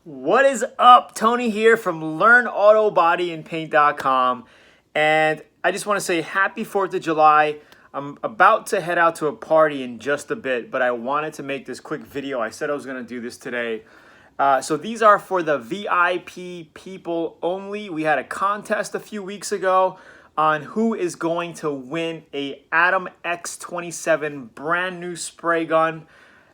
What is up? Tony here from LearnAutoBodyandPaint.com, and I just want to say happy 4th of July. I'm about to head out to a party in just a bit, but I wanted to make this quick video. I said I was going to do this today. So these are for the VIP people only. We had a contest a few weeks ago on who is going to win a Atom X27 brand new spray gun.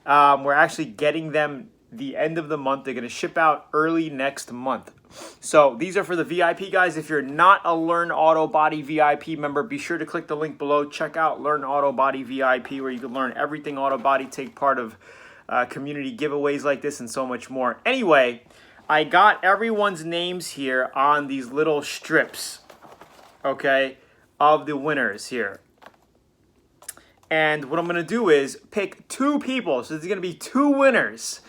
We're actually getting them the end of the month. They're going to ship out early next month. So these are for the VIP guys. If you're not a Learn Auto Body VIP member, be sure to click the link below. Check out Learn Auto Body VIP, where you can learn everything auto body, take part of community giveaways like this, and so much more. Anyway, I got everyone's names here on these little strips, okay, of the winners here. And what I'm going to do is pick two people. So there's going to be two winners.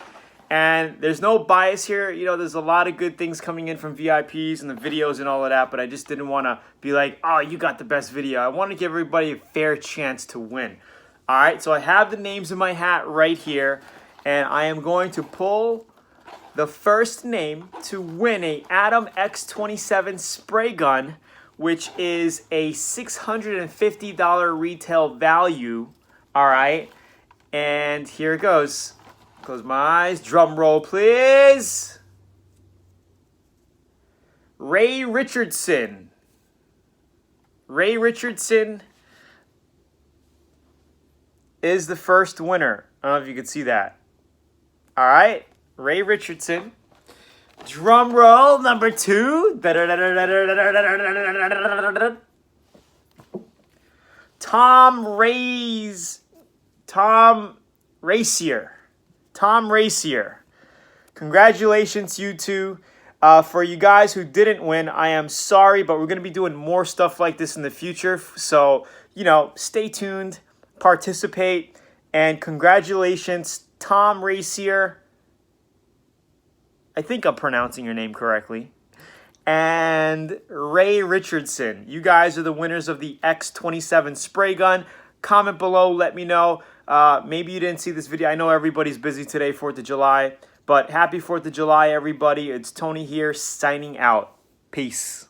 And there's no bias here. You know, there's a lot of good things coming in from VIPs and the videos and all of that, but I just didn't want to be like, oh, you got the best video. I want to give everybody a fair chance to win. All right, so I have the names in my hat right here, and I am going to pull the first name to win a Atom X27 spray gun, which is a $650 retail value. All right, and here it goes. Close my eyes. Drum roll, please. Ray Richardson. Ray Richardson is the first winner. I don't know if you can see that. All right. Ray Richardson. Drum roll, number 2. Tom Racier. Tom Racier. Congratulations, you two. For you guys who didn't win, I am sorry, but we're going to be doing more stuff like this in the future. So, you know, stay tuned, participate, and congratulations, Tom Racier. I think I'm pronouncing your name correctly. And Ray Richardson. You guys are the winners of the X27 spray gun. Comment below, let me know. Maybe you didn't see this video. I know everybody's busy today, 4th of July. But happy 4th of July, everybody. It's Tony here, signing out. Peace.